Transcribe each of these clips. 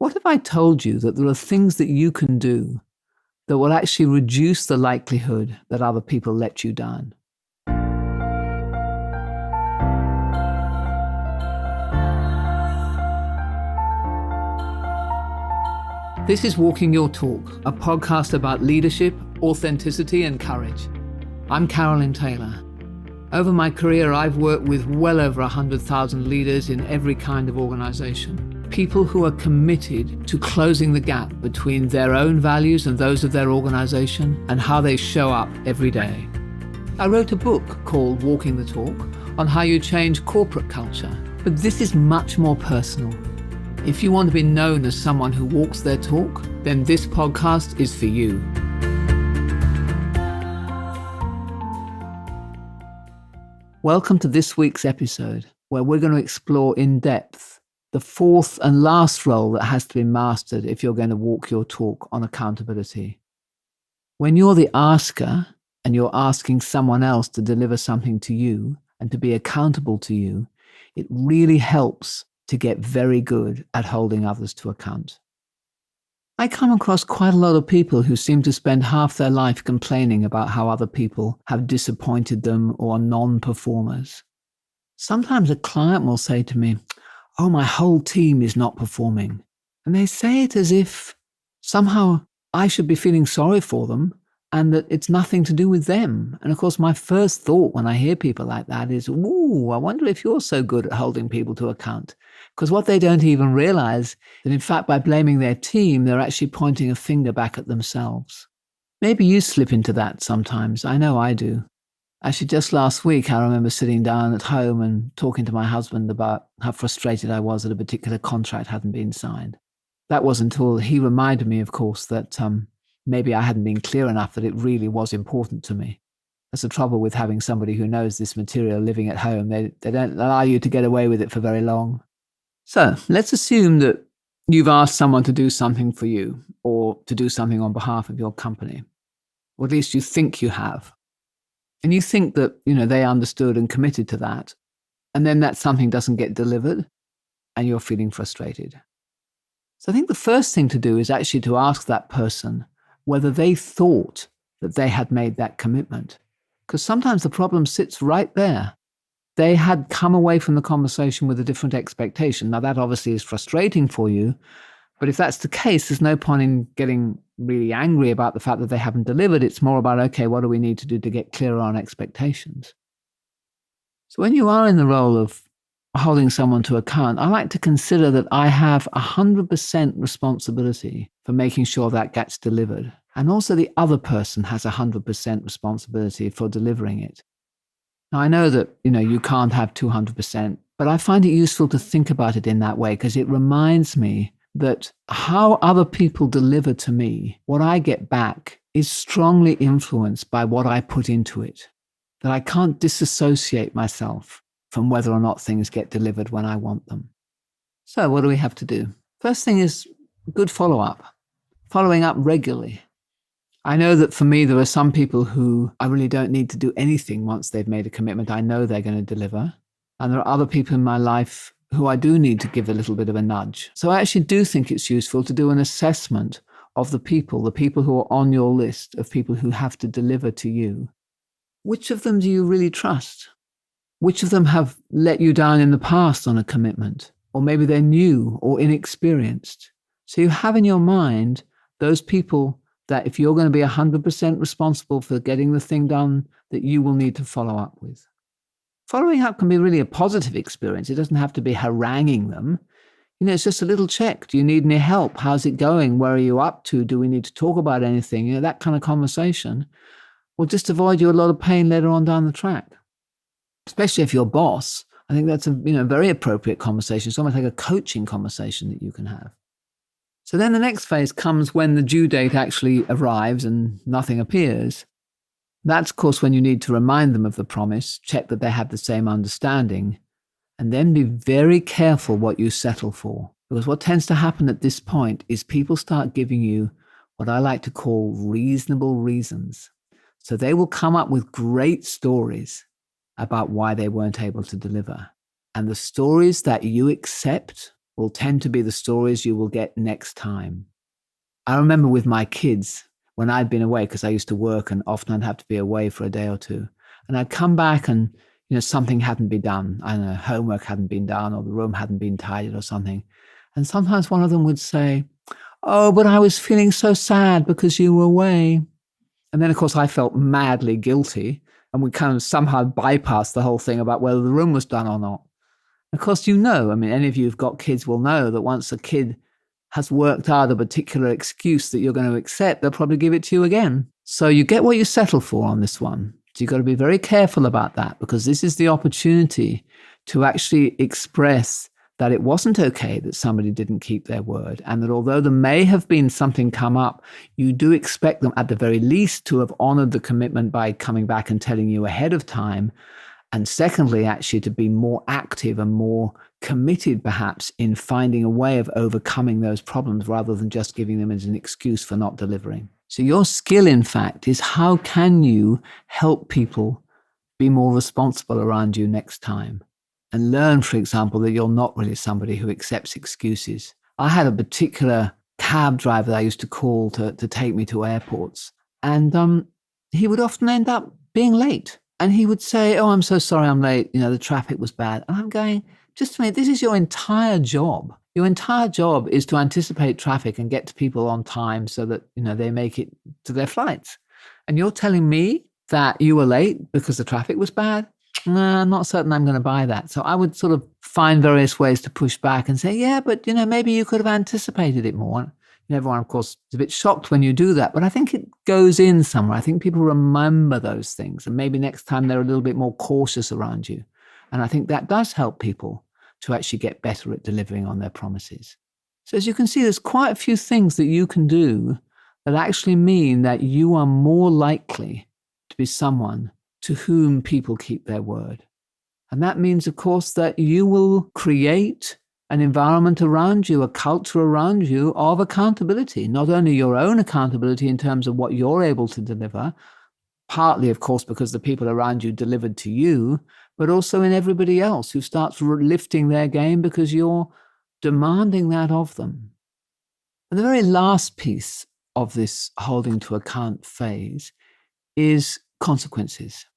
What if I told you that there are things that you can do that will actually reduce the likelihood that other people let you down? This is Walking Your Talk, a podcast about leadership, authenticity, and courage. I'm Carolyn Taylor. Over my career, I've worked with well over 100,000 leaders in every kind of organization. People who are committed to closing the gap between their own values and those of their organization and how they show up every day. I wrote a book called Walking the Talk on how you change corporate culture, but this is much more personal. If you want to be known as someone who walks their talk, then this podcast is for you. Welcome to this week's episode, where we're going to explore in depth the fourth and last role that has to be mastered if you're going to walk your talk on accountability. When you're the asker and you're asking someone else to deliver something to you and to be accountable to you, it really helps to get very good at holding others to account. I come across quite a lot of people who seem to spend half their life complaining about how other people have disappointed them or are non-performers. Sometimes a client will say to me, "Oh, my whole team is not performing." And they say it as if somehow I should be feeling sorry for them and that it's nothing to do with them. And of course, my first thought when I hear people like that is, ooh, I wonder if you're so good at holding people to account. Because what they don't even realize that in fact, by blaming their team, they're actually pointing a finger back at themselves. Maybe you slip into that sometimes. I know I do. Actually, just last week, I remember sitting down at home and talking to my husband about how frustrated I was that a particular contract hadn't been signed. That was until he reminded me, of course, that maybe I hadn't been clear enough that it really was important to me. That's the trouble with having somebody who knows this material living at home. They don't allow you to get away with it for very long. So let's assume that you've asked someone to do something for you or to do something on behalf of your company, or at least you think you have. And you think that, they understood and committed to that. And then that something doesn't get delivered and you're feeling frustrated. So I think the first thing to do is actually to ask that person whether they thought that they had made that commitment. Because sometimes the problem sits right there. They had come away from the conversation with a different expectation. Now, that obviously is frustrating for you, but if that's the case, there's no point in getting really angry about the fact that they haven't delivered. It's more about, okay, what do we need to do to get clearer on expectations? So when you are in the role of holding someone to account, I like to consider that I have 100% responsibility for making sure that gets delivered. And also the other person has 100% responsibility for delivering it. Now, I know that, you can't have 200%, but I find it useful to think about it in that way because it reminds me that how other people deliver to me, what I get back, is strongly influenced by what I put into it. That I can't disassociate myself from whether or not things get delivered when I want them. So what do we have to do? First thing is good follow-up, following up regularly. I know that for me, there are some people who I really don't need to do anything once they've made a commitment. I know they're going to deliver. And there are other people in my life who I do need to give a little bit of a nudge. So I actually do think it's useful to do an assessment of the people who are on your list of people who have to deliver to you. Which of them do you really trust? Which of them have let you down in the past on a commitment? Or maybe they're new or inexperienced. So you have in your mind those people that if you're going to be 100% responsible for getting the thing done, that you will need to follow up with. Following up can be really a positive experience. It doesn't have to be haranguing them. It's just a little check. Do you need any help? How's it going? Where are you up to? Do we need to talk about anything? That kind of conversation will just avoid you a lot of pain later on down the track. Especially if you're boss, I think that's a very appropriate conversation. It's almost like a coaching conversation that you can have. So then the next phase comes when the due date actually arrives and nothing appears. That's, of course, when you need to remind them of the promise, check that they have the same understanding, and then be very careful what you settle for. Because what tends to happen at this point is people start giving you what I like to call reasonable reasons. So they will come up with great stories about why they weren't able to deliver. And the stories that you accept will tend to be the stories you will get next time. I remember with my kids, when I'd been away, because I used to work and often I'd have to be away for a day or two, and I'd come back and something hadn't been done. I don't know, homework hadn't been done or the room hadn't been tidied or something. And sometimes one of them would say, "Oh, but I was feeling so sad because you were away." And then, of course, I felt madly guilty, and we kind of somehow bypassed the whole thing about whether the room was done or not. Of course, any of you who've got kids will know that once a kid has worked out a particular excuse that you're going to accept, they'll probably give it to you again. So you get what you settle for on this one. So you've got to be very careful about that, because this is the opportunity to actually express that it wasn't okay that somebody didn't keep their word, and that although there may have been something come up, you do expect them at the very least to have honored the commitment by coming back and telling you ahead of time. And secondly, actually to be more active and more committed perhaps in finding a way of overcoming those problems rather than just giving them as an excuse for not delivering. So your skill, in fact, is how can you help people be more responsible around you next time? And learn, for example, that you're not really somebody who accepts excuses. I had a particular cab driver that I used to call to take me to airports. And he would often end up being late. And he would say, "Oh, I'm so sorry I'm late. The traffic was bad." And I'm going, just a minute, this is your entire job. Your entire job is to anticipate traffic and get to people on time so that, they make it to their flights. And you're telling me that you were late because the traffic was bad? No, I'm not certain I'm going to buy that. So I would sort of find various ways to push back and say, "Yeah, but, maybe you could have anticipated it more." Everyone, of course, is a bit shocked when you do that, but I think it goes in somewhere. I think people remember those things, and maybe next time they're a little bit more cautious around you. And I think that does help people to actually get better at delivering on their promises. So as you can see, there's quite a few things that you can do that actually mean that you are more likely to be someone to whom people keep their word. And that means, of course, that you will create an environment around you, a culture around you of accountability, not only your own accountability in terms of what you're able to deliver, partly, of course, because the people around you delivered to you, but also in everybody else who starts lifting their game because you're demanding that of them. And the very last piece of this holding to account phase is consequences.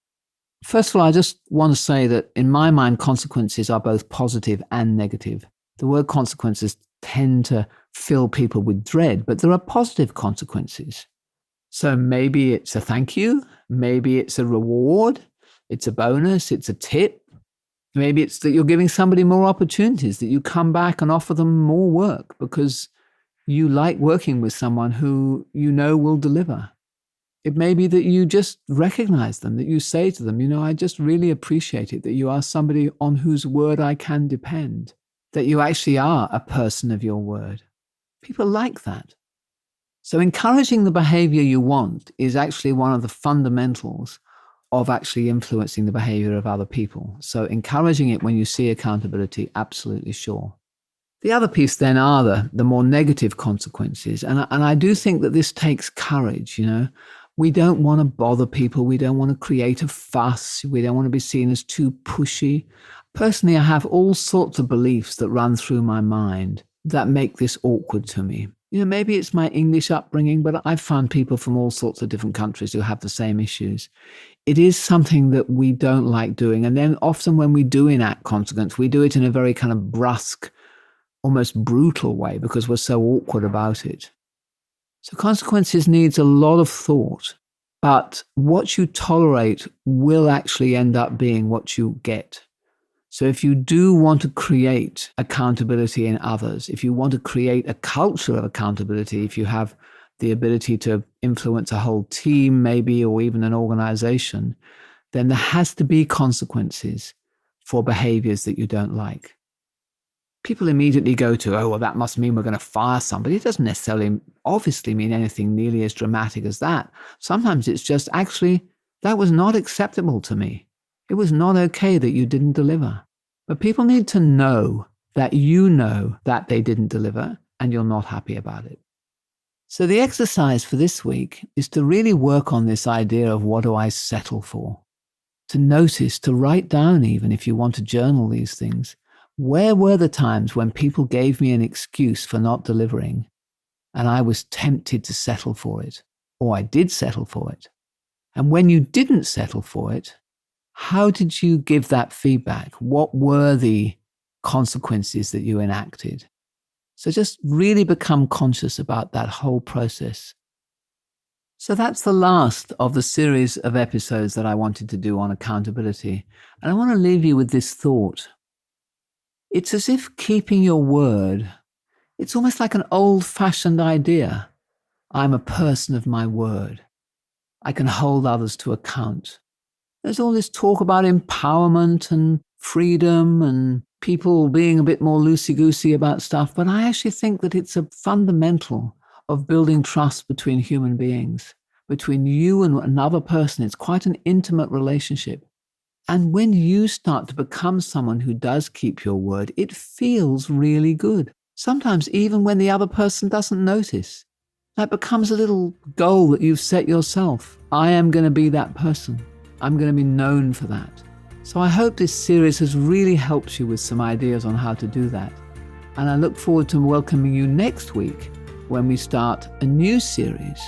First of all, I just want to say that in my mind, consequences are both positive and negative. The word consequences tend to fill people with dread, but there are positive consequences. So maybe it's a thank you, maybe it's a reward, it's a bonus, it's a tip. Maybe it's that you're giving somebody more opportunities, that you come back and offer them more work because you like working with someone who will deliver. It may be that you just recognize them, that you say to them, I just really appreciate it that you are somebody on whose word I can depend, that you actually are a person of your word. People like that. So encouraging the behavior you want is actually one of the fundamentals of actually influencing the behavior of other people. So encouraging it when you see accountability, absolutely sure. The other piece then are the more negative consequences. And I do think that this takes courage, We don't want to bother people. We don't want to create a fuss. We don't want to be seen as too pushy. Personally, I have all sorts of beliefs that run through my mind that make this awkward to me. Maybe it's my English upbringing, but I've found people from all sorts of different countries who have the same issues. It is something that we don't like doing. And then often when we do enact consequence, we do it in a very kind of brusque, almost brutal way because we're so awkward about it. So consequences needs a lot of thought, but what you tolerate will actually end up being what you get. So if you do want to create accountability in others, if you want to create a culture of accountability, if you have the ability to influence a whole team maybe, or even an organization, then there has to be consequences for behaviors that you don't like. People immediately go to, "Oh, well, that must mean we're going to fire somebody." It doesn't necessarily obviously mean anything nearly as dramatic as that. Sometimes it's just actually, that was not acceptable to me. It was not okay that you didn't deliver. But people need to know that that they didn't deliver and you're not happy about it. So the exercise for this week is to really work on this idea of what do I settle for? To notice, to write down even if you want to journal these things, Where were the times when people gave me an excuse for not delivering and I was tempted to settle for it, or I did settle for it? And when you didn't settle for it, how did you give that feedback? What were the consequences that you enacted? So just really become conscious about that whole process. So that's the last of the series of episodes that I wanted to do on accountability. And I want to leave you with this thought. It's as if keeping your word, it's almost like an old-fashioned idea. I'm a person of my word. I can hold others to account. There's all this talk about empowerment and freedom and people being a bit more loosey-goosey about stuff, but I actually think that it's a fundamental of building trust between human beings, between you and another person. It's quite an intimate relationship. And when you start to become someone who does keep your word, it feels really good. Sometimes even when the other person doesn't notice. That becomes a little goal that you've set yourself. I am going to be that person. I'm going to be known for that. So I hope this series has really helped you with some ideas on how to do that. And I look forward to welcoming you next week when we start a new series.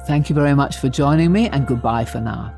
Thank you very much for joining me, and goodbye for now.